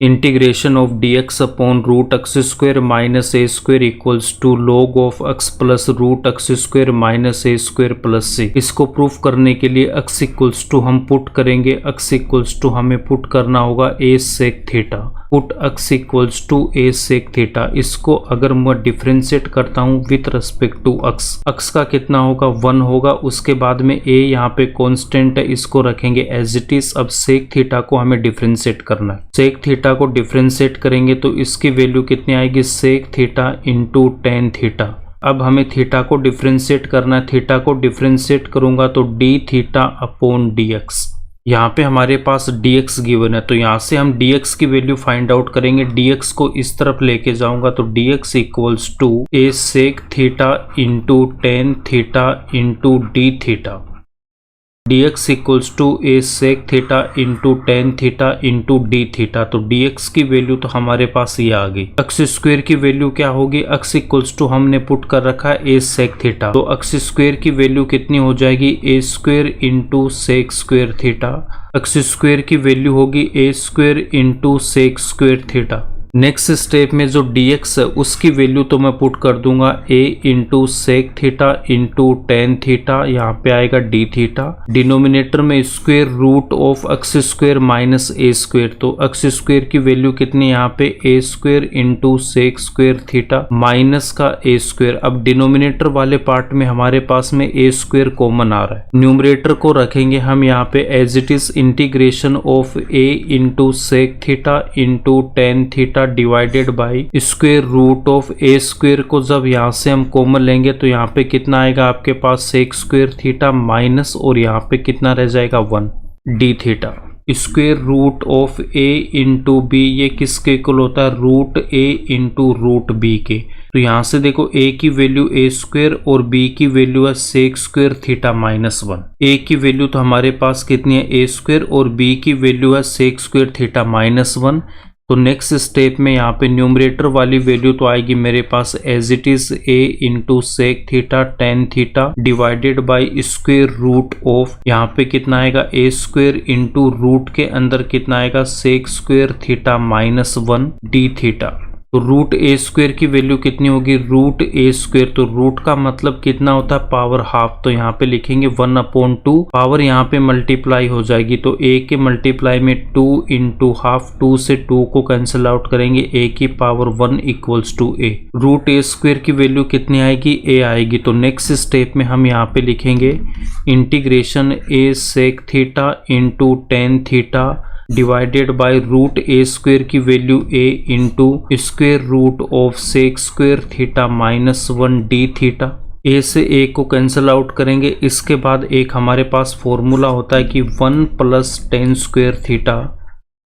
Integration of d x upon root x square minus a square equals to log of x plus root x square minus a square plus c. इसको proof करने के लिए x equals to हम put करेंगे, x equals to हमें put करना होगा a sec theta, put x equals to a sec theta. इसको अगर मैं डिफ्रेंशिएट करता हूँ with respect to x, x का कितना होगा 1 होगा, उसके बाद में ए यहाँ पे कांस्टेंट है, इसको रखेंगे एज इट इज। अब सेक थीटा को हमें डिफ्रेंशिएट करना है, सेक थीटा को डिफ्रेंशिएट करेंगे तो इसकी वैल्यू कितनी आएगी sec theta into tan theta. अब हमें थीटा को डिफ्रेंशिएट करना है, थीटा को डिफ्रेंशिएट करूंगा तो D theta upon D x. यहाँ पे हमारे पास dx गिवन है तो यहाँ से हम dx की वैल्यू फाइंड आउट करेंगे। dx को इस तरफ लेके जाऊंगा तो dx equals to a sec theta into tan theta into d theta. dx equals to a sec theta into tan theta into d theta. तो dx की वैल्यू तो हमारे पास ये आ गई। एक्स स्क्वेयर की वैल्यू क्या होगी, एक्स इक्वल्स टू हमने पुट कर रखा है ए सेक थीटा, तो एक्स स्क्वेयर की वैल्यू कितनी हो जाएगी a square into sec square theta. X square की वैल्यू होगी a square into sec square theta. Next step में जो dx है उसकी वैल्यू तो मैं पुट कर दूंगा a into sec theta into tan theta, यहाँ पे आएगा डी थीटा। डिनोमिनेटर में square root of x square minus a square, तो एक्स स्क्वेयर की वैल्यू कितनी यहाँ पे a square into sec square theta minus का ए स्क्वेयर। अब डिनोमिनेटर वाले पार्ट में हमारे पास में ए स्क्वेयर कॉमन आ रहा है, न्यूमरेटर को रखेंगे हम यहाँ पे as it is integration of a into sec theta into tan theta divided by square root of a square को जब यहाँ से हम कॉमन लेंगे तो यहाँ पे कितना आएगा आपके पास सेक स्क्वेयर थीटा माइनस और यहाँ पे कितना रह जाएगा 1 d theta. Square root of a into b ये किसके इक्वल होता है root a into root b के। तो यहाँ से देखो a की वैल्यू ए स्क्वेयर और b की वैल्यू है sec square theta minus 1। a की वैल्यू तो हमारे पास कितनी है ए स्क्वेयर और b की वैल्यू है सेक स्क्वेयर थीटा माइनस 1। तो नेक्स्ट स्टेप में यहाँ पे न्यूमरेटर वाली वैल्यू तो आएगी मेरे पास as it is a into sec theta tan theta divided by square root of यहाँ पे कितना आएगा ए स्क्वेयर इंटू रूट के अंदर कितना आएगा sec square theta minus 1 d theta. तो रूट ए स्क्वेयर की वैल्यू कितनी होगी रूट ए स्क्वेयर, तो रूट का मतलब कितना होता है पावर हाफ, तो यहाँ पे लिखेंगे 1 अपॉन 2, पावर यहाँ पे मल्टीप्लाई हो जाएगी तो a के मल्टीप्लाई में 2 इंटू हाफ, 2 से 2 को कैंसिल आउट करेंगे a की power 1 equals to a। Root a square की वैल्यू कितनी आएगी a आएगी। तो नेक्स्ट स्टेप में हम यहाँ पे लिखेंगे integration a sec theta into tan theta divided by root a square की value a into square root of sec square theta minus 1 d theta. a से a को कैंसिल आउट करेंगे, इसके बाद एक हमारे पास फॉर्मूला होता है कि 1 plus tan square theta,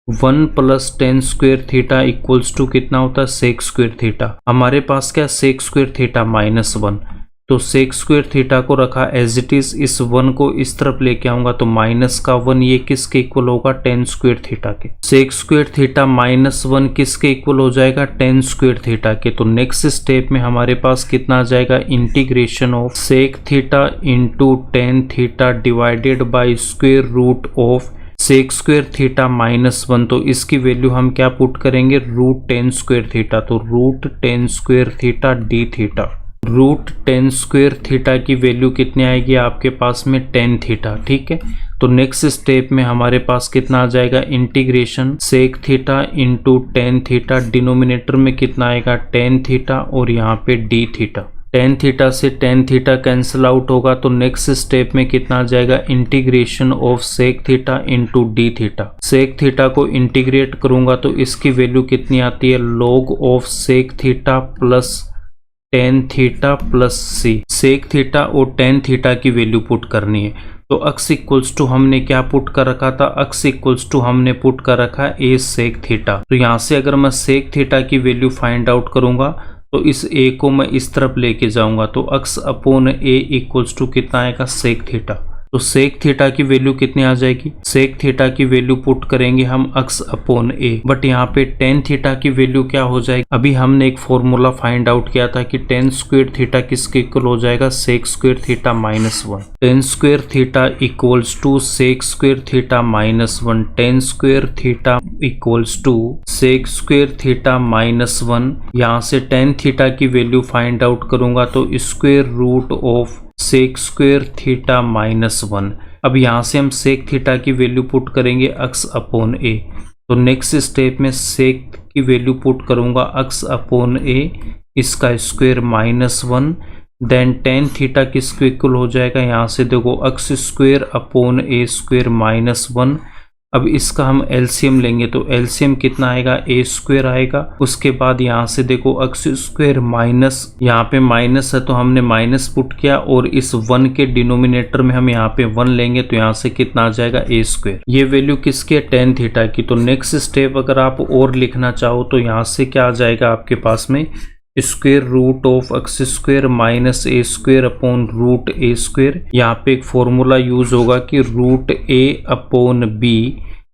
1 plus tan square theta equals to कितना होता है सेक स्क्वेयर थीटा। हमारे पास क्या सेक स्क्वेयर थीटा माइनस 1, तो सेक स्क्वेयर थीटा को रखा एज इट इज, इस 1 को इस तरफ लेके आऊंगा तो माइनस का 1 ये किसके इक्वल होगा टेन स्क्वेयर थीटा के। सेक स्क्वेयर थीटा माइनस 1 किसके इक्वल हो जाएगा टेन स्क्वेयर थीटा के। तो नेक्स्ट स्टेप में हमारे पास कितना आ जाएगा integration of sec theta into tan theta divided by square root of sec square theta minus 1। तो इसकी वैल्यू हम क्या पुट करेंगे रूट टेन स्क्वेयर थीटा, तो root tan square theta d theta. Root tan square theta की value कितनी आएगी आपके पास में टेन थीटा, ठीक है। तो नेक्स्ट स्टेप में हमारे पास कितना आ जाएगा integration sec theta into tan theta, denominator में कितना आएगा टेन थीटा और यहाँ पे डी थीटा। टेन थीटा से टेन थीटा कैंसिल आउट होगा तो नेक्स्ट स्टेप में कितना आ जाएगा integration of sec theta into d theta. Sec theta को इंटीग्रेट करूंगा तो इसकी वैल्यू कितनी आती है log of sec theta plus tan theta plus c. Sec theta और टेन थीटा की वैल्यू पुट करनी है, तो x इक्वल्स टू हमने क्या पुट कर रखा था x इक्वल्स टू हमने पुट कर रखा है a सेक थीटा। तो यहाँ से अगर मैं सेक थीटा की वैल्यू फाइंड आउट करूंगा तो इस a को मैं इस तरफ लेके जाऊंगा तो x upon a equals to कितना आएगा सेक थीटा। तो सेक थीटा की वैल्यू कितनी आ जाएगी, सेक थीटा की वैल्यू पुट करेंगे हम x अपॉन ए, बट यहाँ पे टेन थीटा की वैल्यू क्या हो जाएगी, अभी हमने एक फॉर्मूला फाइंड आउट किया था कि टेन स्क्वायर थीटा किसके इक्वल हो जाएगा, sec square theta -1। Tan square theta equals to sec square theta -1, tan square theta equals to sec square theta -1। यहाँ से टेन थीटा की वैल्यू फाइंड आउट करूंगा तो square root of sec square theta -1। अब यहाँ से हम सेक थीटा की वैल्यू पुट करेंगे x अपॉन ए, तो नेक्स्ट स्टेप में सेक की वैल्यू पुट करूंगा x अपॉन ए, इसका स्क्वायर -1, देन टेन थीटा किसके इक्वल हो जाएगा, यहाँ से देखो x स्क्वायर अपॉन ए स्क्वायर -1। अब इसका हम एलसीएम लेंगे तो एलसीएम कितना आएगा, ए स्क्वायर आएगा। उसके बाद यहाँ से देखो x स्क्वायर माइनस, यहाँ पे माइनस है तो हमने माइनस पुट किया और इस 1 के डिनोमिनेटर में हम यहाँ पे 1 लेंगे तो यहाँ से कितना आ जाएगा, ए स्क्वायर। ये वैल्यू किसकी है, टेन थीटा की। तो नेक्स्ट स्टेप अगर आप और लिखना चाहो तो यहाँ से क्या आ जाएगा आपके पास में, square root of x square minus a square upon root a square. यहाँ पे एक फॉर्मूला यूज होगा कि रूट ए अपॉन बी,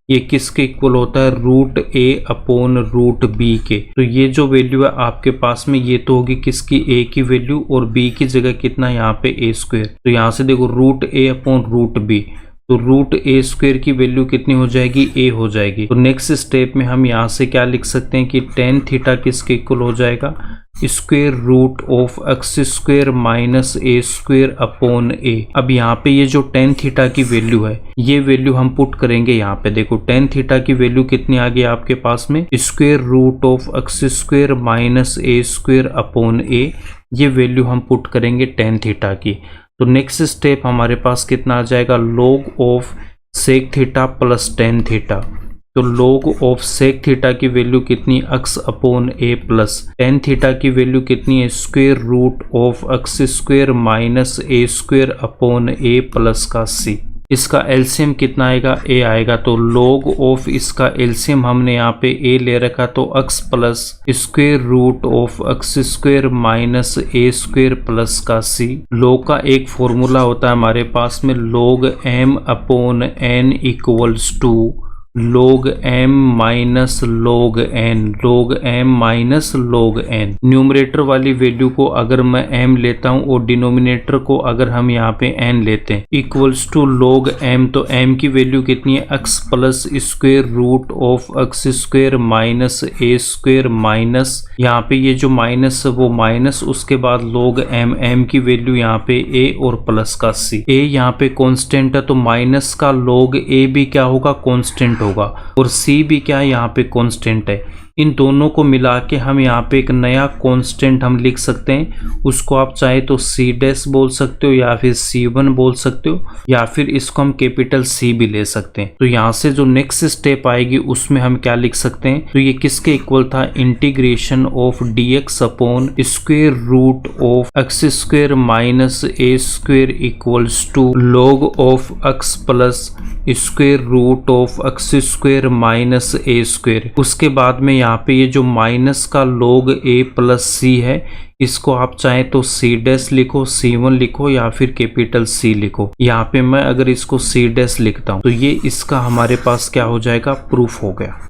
ये किसके इक्वल होता है, रूट ए अपॉन रूट बी के। तो ये जो वैल्यू है आपके पास में ये तो होगी किसकी, ए की वैल्यू, और बी की जगह कितना यहाँ पे ए स्क्वायर। तो यहाँ से देखो रूट ए अपॉन रूट बी, तो रूट ए स्क्वायर की वैल्यू कितनी हो जाएगी, ए हो जाएगी। तो नेक्स्ट स्टेप में हम यहाँ से क्या लिख सकते हैं कि टेन थीटा किसके इक्वल हो जाएगा, square root of x square minus a square upon a. अब यहाँ पे ये जो टेन थीटा की वैल्यू है ये वैल्यू हम पुट करेंगे यहाँ पे। देखो टेन थीटा की वैल्यू कितनी आ गई आपके पास में, square root of x square minus a square upon a, ये वैल्यू हम पुट करेंगे टेन थीटा की। तो नेक्स्ट स्टेप हमारे पास कितना आ जाएगा, log of sec theta plus tan theta. तो log ऑफ सेक थीटा की वैल्यू कितनी, x upon a plus tan theta की वैल्यू कितनी है, square root of x square minus a square upon a plus का c। इसका LCM कितना आएगा, a आएगा। तो log ऑफ इसका एलसीएम हमने यहाँ पे a ले रखा, तो x plus square root of x square minus a square plus का c। log का एक फॉर्मूला होता है हमारे पास में, log m upon n equals to log m minus log n, log m minus log n। Numerator वाली value को अगर मैं m लेता हूं और डिनोमिनेटर को अगर हम यहाँ पे n लेते हैं, इक्वल्स टू log m, तो m की वैल्यू कितनी है, x plus square root of x square minus a square minus, यहाँ पे ये जो माइनस है वो माइनस, उसके बाद log m, m की वैल्यू यहाँ पे a और प्लस का c। a यहाँ पे कांस्टेंट है तो माइनस का log a भी क्या होगा, कांस्टेंट होगा, और c भी क्या है यहाँ पे कांस्टेंट है। इन दोनों को मिला के हम यहाँ पे एक नया कांस्टेंट हम लिख सकते हैं, उसको आप चाहे तो c डैश बोल सकते हो या फिर c1 बोल सकते हो, या फिर इसको हम कैपिटल C भी ले सकते हैं। तो यहाँ से जो नेक्स्ट स्टेप आएगी उसमें हम क्या लिख सकते हैं, तो ये किसके इक्वल था, integration of dx upon square root of x square minus a square equals to log of x plus square root of x square minus a square. उसके बाद में यहाँ पे ये जो माइनस का log a प्लस c है, इसको आप चाहे तो c डैश लिखो, c1 लिखो या फिर कैपिटल C लिखो। यहाँ पे मैं अगर इसको c डैश लिखता हूँ तो ये इसका हमारे पास क्या हो जाएगा, प्रूफ हो गया।